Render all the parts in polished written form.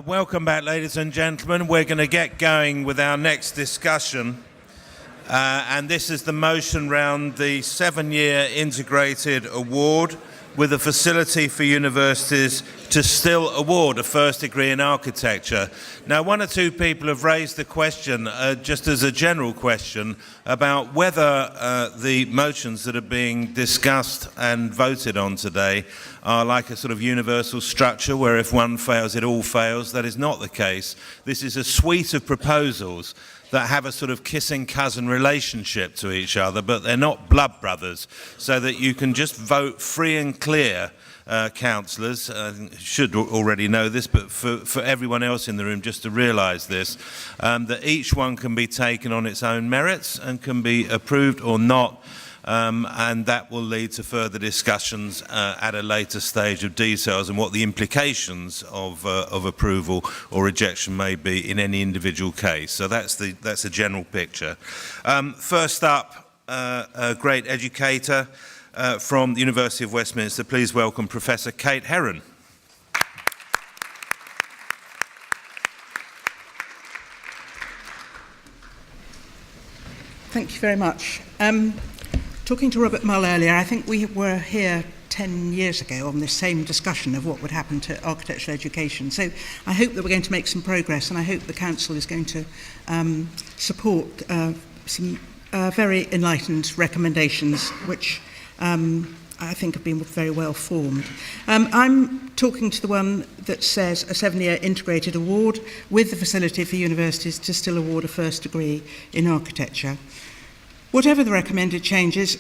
Welcome back, ladies and gentlemen. We're going to get going with our next discussion. And this is the motion round the 7-year integrated award with a facility for universities to still award a first degree in architecture. Now, one or two people have raised the question, just as a general question, about whether the motions that are being discussed and voted on today are like a sort of universal structure where if one fails, it all fails. That is not the case. This is a suite of proposals that have a sort of kissing cousin relationship to each other, but they're not blood brothers, so that you can just vote free and clear, councillors. Should already know this, but for everyone else in the room just to realise this, that each one can be taken on its own merits and can be approved or not. And that will lead to further discussions at a later stage of details and what the implications of approval or rejection may be in any individual case. So that's a general picture. First up, a great educator from the University of Westminster. Please welcome Professor Kate Heron. Thank you very much. Talking to Robert Mull earlier, I think we were here 10 years ago on this same discussion of what would happen to architectural education. So I hope that we're going to make some progress, and I hope the Council is going to support some very enlightened recommendations, which I think have been very well formed. I'm talking to the one that says a 7-year integrated award with the facility for universities to still award a first degree in architecture. Whatever the recommended changes,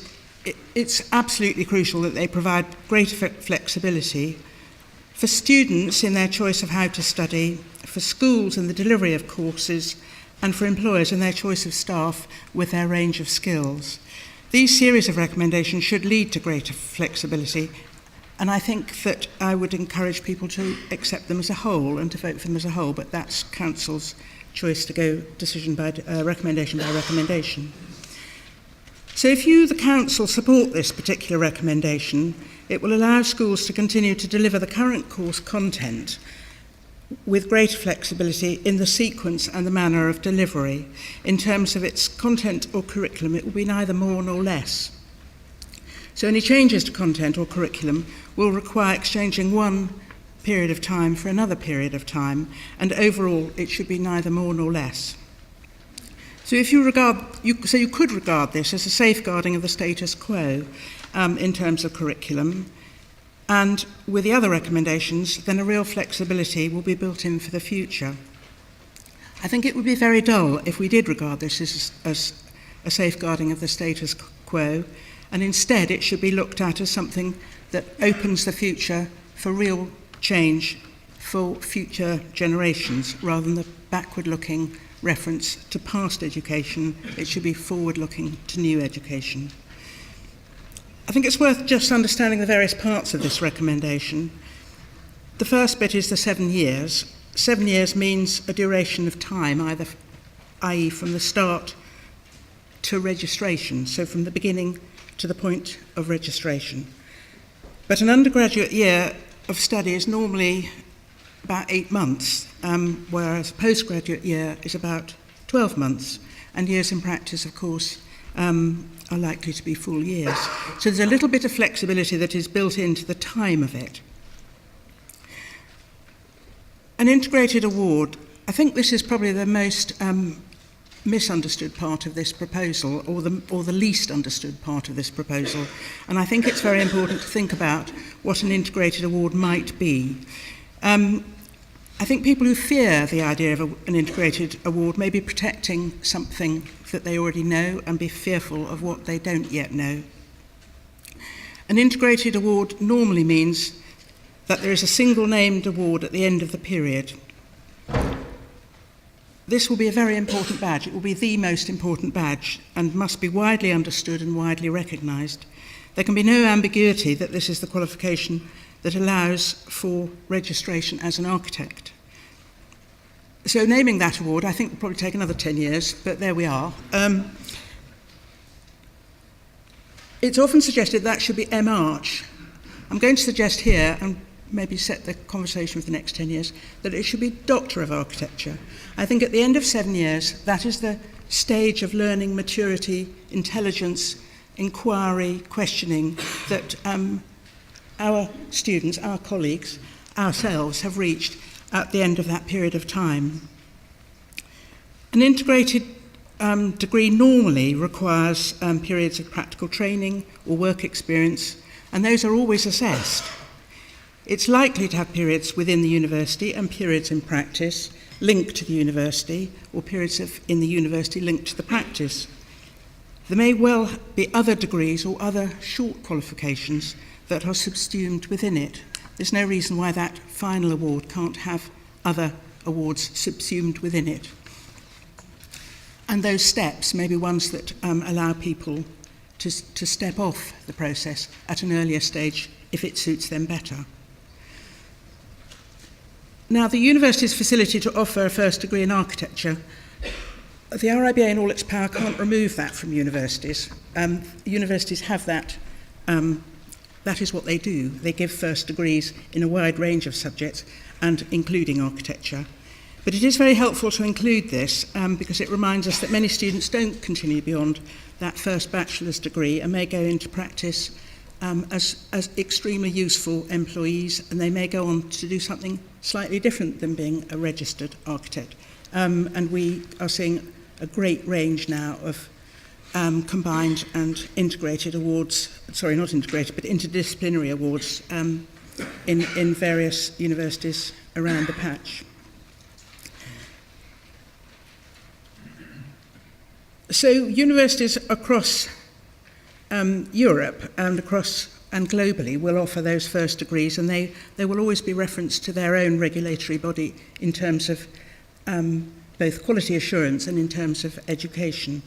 it's absolutely crucial that they provide greater flexibility for students in their choice of how to study, for schools in the delivery of courses, and for employers in their choice of staff with their range of skills. These series of recommendations should lead to greater flexibility, and I think that I would encourage people to accept them as a whole and to vote for them as a whole, but that's Council's choice to go recommendation by recommendation. So if you, the Council, support this particular recommendation, it will allow schools to continue to deliver the current course content with greater flexibility in the sequence and the manner of delivery. In terms of its content or curriculum, it will be neither more nor less. So any changes to content or curriculum will require exchanging one period of time for another period of time, and overall it should be neither more nor less. So you could regard this as a safeguarding of the status quo in terms of curriculum, and with the other recommendations, then a real flexibility will be built in for the future. I think it would be very dull if we did regard this as a safeguarding of the status quo, and instead it should be looked at as something that opens the future for real change for future generations, rather than the backward-looking reference to past education. It should be forward-looking to new education. I think it's worth just understanding the various parts of this recommendation. The first bit is the 7 years. 7 years means a duration of time, i.e. from the start to registration, so from the beginning to the point of registration. But an undergraduate year of study is normally about 8 months, whereas a postgraduate year is about 12 months, and years in practice, of course, are likely to be full years. So there's a little bit of flexibility that is built into the time of it. An integrated award, I think this is probably the most misunderstood part of this proposal, or the least understood part of this proposal, and I think it's very important to think about what an integrated award might be. I think people who fear the idea of an integrated award may be protecting something that they already know and be fearful of what they don't yet know. An integrated award normally means that there is a single named award at the end of the period. This will be a very important badge. It will be the most important badge and must be widely understood and widely recognised. There can be no ambiguity that this is the qualification that allows for registration as an architect. So naming that award, I think, will probably take another 10 years, but there we are. It's often suggested that should be M. Arch. I'm going to suggest here, and maybe set the conversation for the next 10 years, that it should be Doctor of Architecture. I think at the end of 7 years, that is the stage of learning, maturity, intelligence, inquiry, questioning that our students, our colleagues, ourselves have reached at the end of that period of time. An integrated degree normally requires periods of practical training or work experience, and those are always assessed. It's likely to have periods within the university and periods in practice linked to the university, or periods in the university linked to the practice. There may well be other degrees or other short qualifications that are subsumed within it. There's no reason why that final award can't have other awards subsumed within it. And those steps may be ones that allow people to step off the process at an earlier stage if it suits them better. Now, the university's facility to offer a first degree in architecture, the RIBA in all its power can't remove that from universities. Universities have that. That is what they do. They give first degrees in a wide range of subjects, and including architecture. But it is very helpful to include this because it reminds us that many students don't continue beyond that first bachelor's degree and may go into practice as extremely useful employees, and they may go on to do something slightly different than being a registered architect. And we are seeing a great range now of combined and integrated awards, sorry, not integrated, but interdisciplinary awards in various universities around the patch. So universities across Europe and globally will offer those first degrees, and they will always be referenced to their own regulatory body in terms of both quality assurance and in terms of education.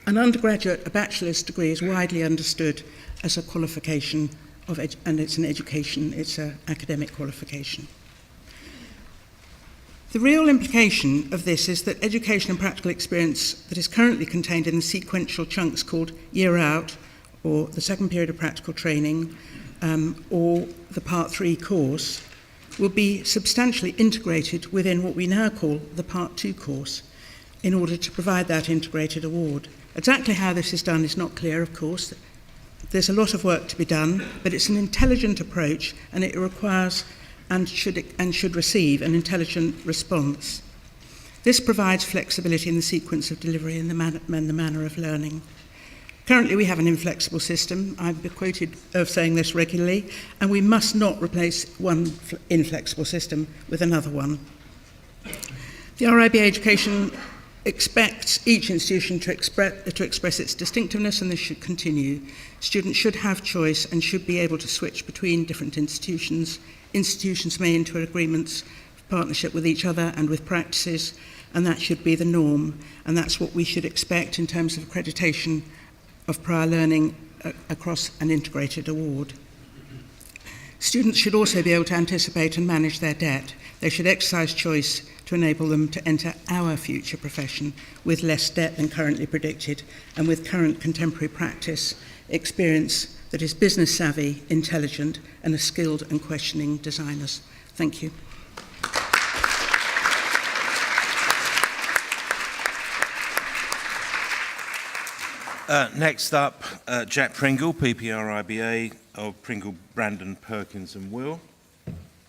An undergraduate, a bachelor's degree, is widely understood as a qualification and it's an education, it's an academic qualification. The real implication of this is that education and practical experience that is currently contained in the sequential chunks called Year Out, or the second period of practical training, or the Part 3 course, will be substantially integrated within what we now call the Part 2 course in order to provide that integrated award. Exactly how this is done is not clear, of course. There's a lot of work to be done, but it's an intelligent approach, and it requires and should receive an intelligent response. This provides flexibility in the sequence of delivery and the manner of learning. Currently, we have an inflexible system. I've been quoted of saying this regularly, and we must not replace one inflexible system with another one. The RIBA education expects each institution to express its distinctiveness, and this should continue. Students should have choice and should be able to switch between different institutions. Institutions may enter agreements of partnership with each other and with practices, and that should be the norm, and that's what we should expect in terms of accreditation of prior learning across an integrated award. Students should also be able to anticipate and manage their debt. They should exercise choice to enable them to enter our future profession with less debt than currently predicted, and with current contemporary practice, experience that is business savvy, intelligent, and are skilled and questioning designers. Thank you. Next up, Jack Pringle, PPRIBA of Pringle, Brandon, Perkins and Will.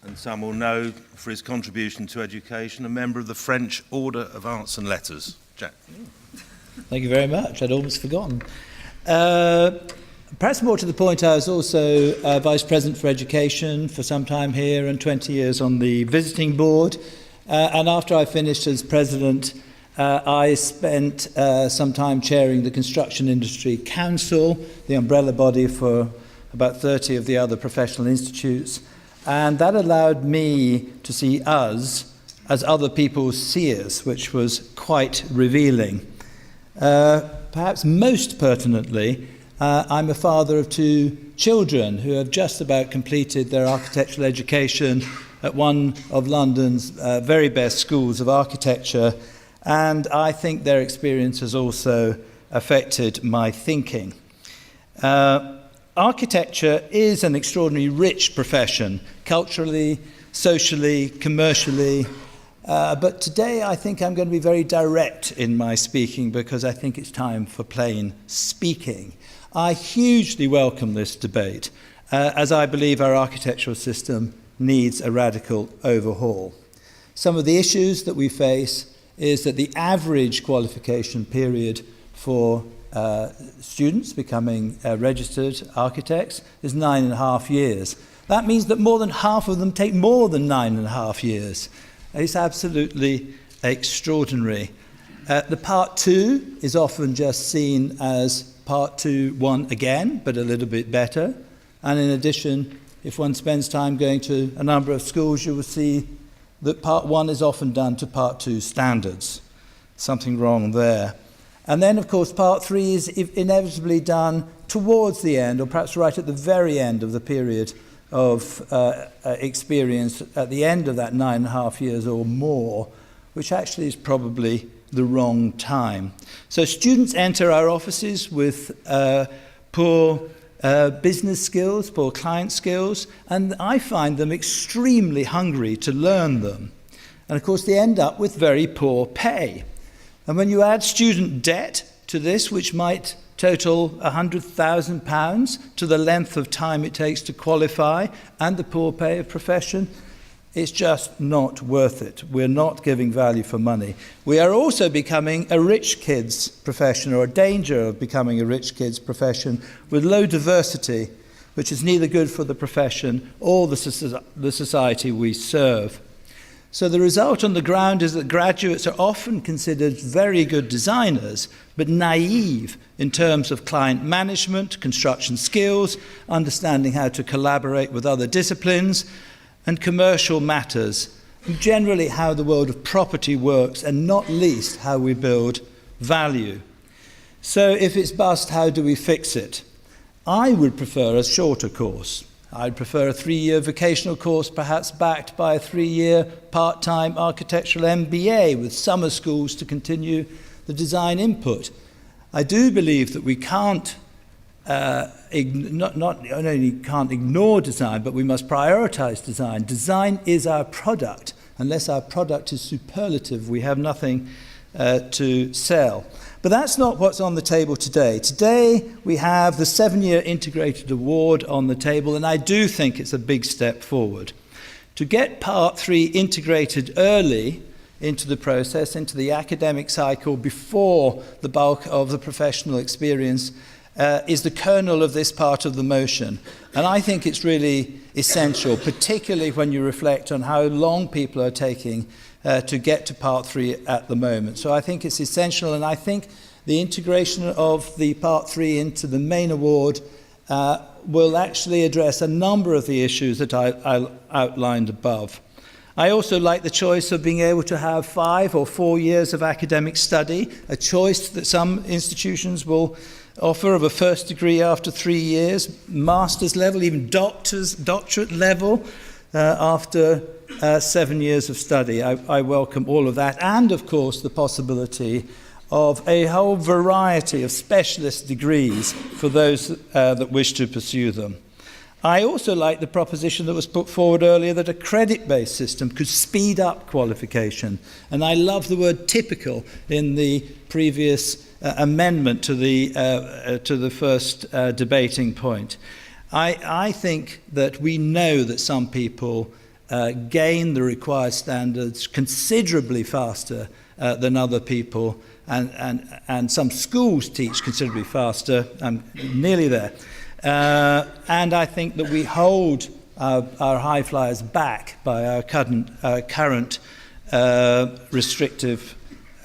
And some will know for his contribution to education, a member of the French Order of Arts and Letters. Jack. Thank you very much. I'd almost forgotten. Perhaps more to the point, I was also Vice President for Education for some time here and 20 years on the Visiting Board. And after I finished as President, I spent some time chairing the Construction Industry Council, the umbrella body for about 30 of the other professional institutes. And that allowed me to see us as other people see us, which was quite revealing. Perhaps most pertinently, I'm a father of 2 children who have just about completed their architectural education at one of London's very best schools of architecture, and I think their experience has also affected my thinking. architecture is an extraordinarily rich profession, culturally, socially, commercially. But today I think I'm going to be very direct in my speaking because I think it's time for plain speaking. I hugely welcome this debate as I believe our architectural system needs a radical overhaul. Some of the issues that we face is that the average qualification period for students becoming registered architects is 9.5 years. That means that more than half of them take more than 9.5 years. It's absolutely extraordinary. The part 2 is often just seen as part 2-1 again, but a little bit better. And in addition, if one spends time going to a number of schools, you will see that part 1 is often done to part 2 standards. Something wrong there. And then, of course, part 3 is inevitably done towards the end, or perhaps right at the very end of the period of experience, at the end of that 9.5 years or more, which actually is probably the wrong time. So students enter our offices with poor business skills, poor client skills, and I find them extremely hungry to learn them. And of course, they end up with very poor pay. And when you add student debt to this, which might total £100,000 to the length of time it takes to qualify and the poor pay of profession, it's just not worth it. We're not giving value for money. We are also becoming a rich kids profession, or a danger of becoming a rich kids profession with low diversity, which is neither good for the profession or the society we serve. So the result on the ground is that graduates are often considered very good designers, but naive in terms of client management, construction skills, understanding how to collaborate with other disciplines, and commercial matters, and generally how the world of property works, and not least how we build value. So if it's bust, how do we fix it? I would prefer a shorter course. I'd prefer a 3-year vocational course, perhaps backed by a 3-year part-time architectural MBA with summer schools to continue the design input. I do believe that we can't not only can't ignore design, but we must prioritize design. Design is our product. Unless our product is superlative, we have nothing to sell. But that's not what's on the table today. Today, we have the 7-year integrated award on the table, and I do think it's a big step forward. To get Part 3 integrated early into the process, into the academic cycle, before the bulk of the professional experience, is the kernel of this part of the motion. And I think it's really essential, particularly when you reflect on how long people are taking to get to Part 3 at the moment. So I think it's essential, and I think the integration of the Part 3 into the main award will actually address a number of the issues that I outlined above. I also like the choice of being able to have 5 or 4 years of academic study, a choice that some institutions will offer of a first degree after 3 years, master's level, even doctorate level after 7 years of study. I welcome all of that. And of course, the possibility of a whole variety of specialist degrees for those that wish to pursue them. I also like the proposition that was put forward earlier that a credit-based system could speed up qualification. And I love the word typical in the previous amendment to the first debating point. I think that we know that some people gain the required standards considerably faster than other people, and some schools teach considerably faster. I'm nearly there. And I think that we hold our high flyers back by our current restrictive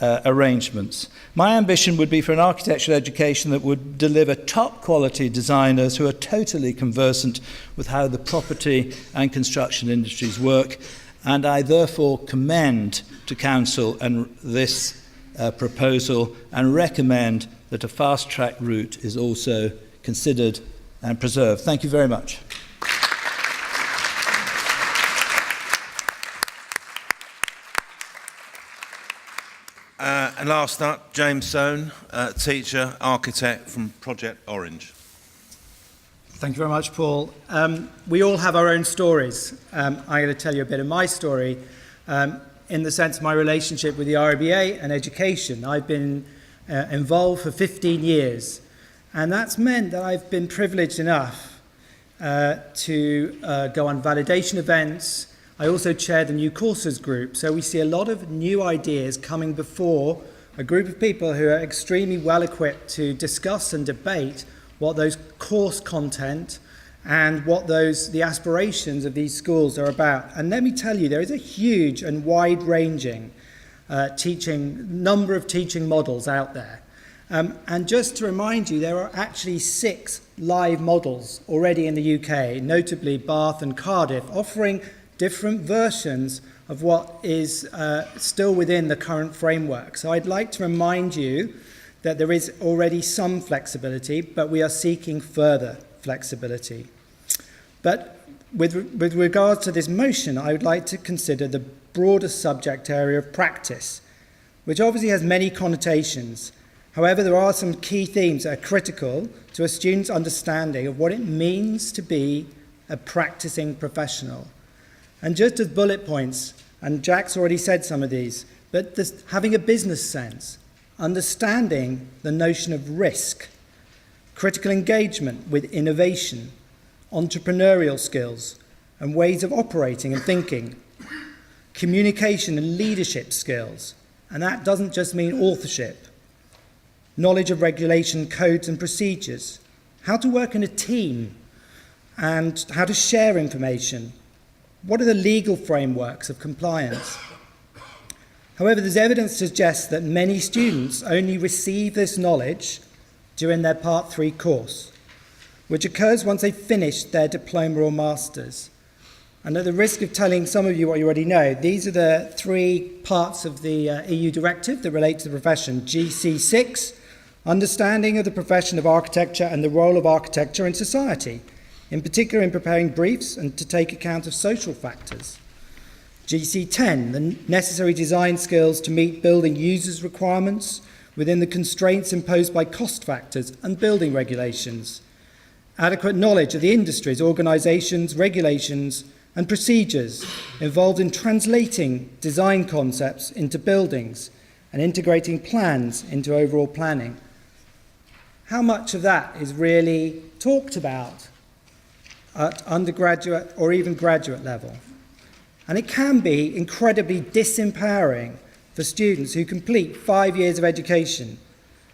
arrangements. My ambition would be for an architectural education that would deliver top quality designers who are totally conversant with how the property and construction industries work, and I therefore commend to Council and this proposal and recommend that a fast-track route is also considered and preserved. Thank you very much. And last up, James Soane, teacher, architect from Project Orange. Thank you very much, Paul. We all have our own stories. I'm going to tell you a bit of my story in the sense of my relationship with the RIBA and education. I've been involved for 15 years, and that's meant that I've been privileged enough to go on validation events. I also chair the new courses group, so we see a lot of new ideas coming before a group of people who are extremely well equipped to discuss and debate what those course content and what the aspirations of these schools are about. And let me tell you, there is a huge and wide-ranging number of teaching models out there. And just to remind you, there are actually 6 live models already in the UK, notably Bath and Cardiff, offering different versions of what is still within the current framework. So I'd like to remind you that there is already some flexibility, but we are seeking further flexibility. But with regard to this motion, I would like to consider the broader subject area of practice, which obviously has many connotations. However, there are some key themes that are critical to a student's understanding of what it means to be a practicing professional. And just as bullet points, and Jack's already said some of these, but having a business sense, understanding the notion of risk, critical engagement with innovation, entrepreneurial skills and ways of operating and thinking, communication and leadership skills, and that doesn't just mean authorship, knowledge of regulation, codes and procedures, how to work in a team and how to share information, what are the legal frameworks of compliance. However, there's evidence to suggest that many students only receive this knowledge during their Part 3 course, which occurs once they've finished their diploma or master's. And at the risk of telling some of you what you already know, these are the 3 parts of the EU directive that relate to the profession. GC6, understanding of the profession of architecture and the role of architecture in society, in particular in preparing briefs and to take account of social factors. GC10, the necessary design skills to meet building users' requirements within the constraints imposed by cost factors and building regulations. Adequate knowledge of the industries, organisations, regulations and procedures involved in translating design concepts into buildings and integrating plans into overall planning. How much of that is really talked about at undergraduate or even graduate level? And it can be incredibly disempowering for students who complete 5 years of education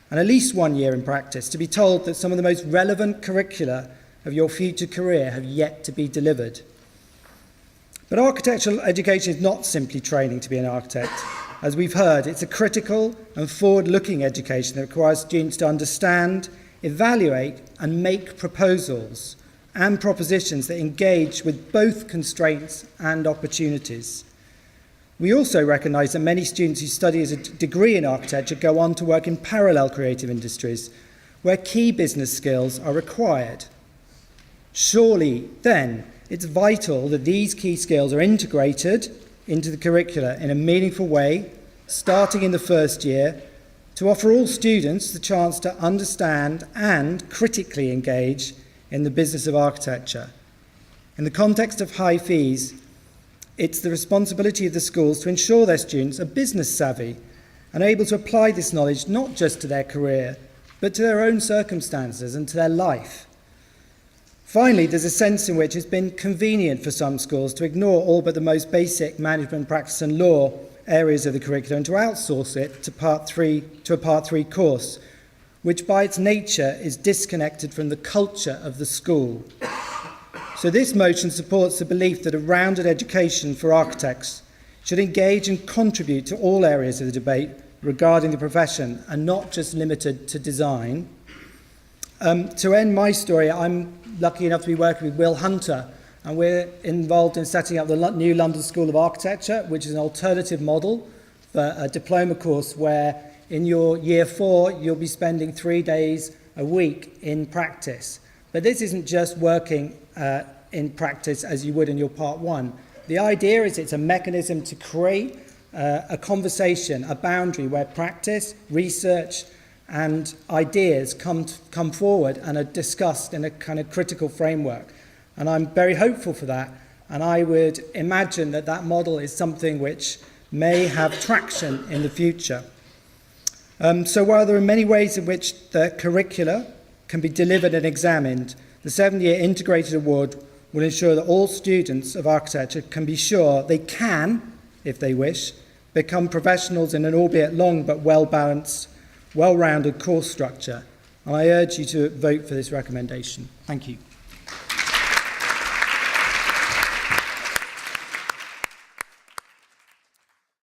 and at least 1 year in practice to be told that some of the most relevant curricula of your future career have yet to be delivered. But architectural education is not simply training to be an architect. As we've heard, it's a critical and forward-looking education that requires students to understand, evaluate and make proposals and propositions that engage with both constraints and opportunities. We also recognise that many students who study as a degree in architecture go on to work in parallel creative industries where key business skills are required. Surely, then, it's vital that these key skills are integrated into the curricula in a meaningful way, starting in the first year, to offer all students the chance to understand and critically engage in the business of architecture. In the context of high fees, it's the responsibility of the schools to ensure their students are business savvy and able to apply this knowledge not just to their career, but to their own circumstances and to their life. Finally, there's a sense in which it's been convenient for some schools to ignore all but the most basic management, practice and law areas of the curriculum and to outsource it to a Part 3 course, which by its nature is disconnected from the culture of the school. So this motion supports the belief that a rounded education for architects should engage and contribute to all areas of the debate regarding the profession and not just limited to design. To end my story, I'm lucky enough to be working with Will Hunter, and we're involved in setting up the new London School of Architecture, which is an alternative model for a diploma course where in your year 4 you'll be spending 3 days a week in practice. But this isn't just working in practice as you would in your Part 1. The idea is it's a mechanism to create a conversation, a boundary where practice, research and ideas come forward and are discussed in a kind of critical framework. And I'm very hopeful for that. And I would imagine that that model is something which may have traction in the future. So while there are many ways in which the curricula can be delivered and examined, the 7-year integrated award will ensure that all students of architecture can be sure they can, if they wish, become professionals in an albeit long but well-balanced, well-rounded course structure. And I urge you to vote for this recommendation. Thank you.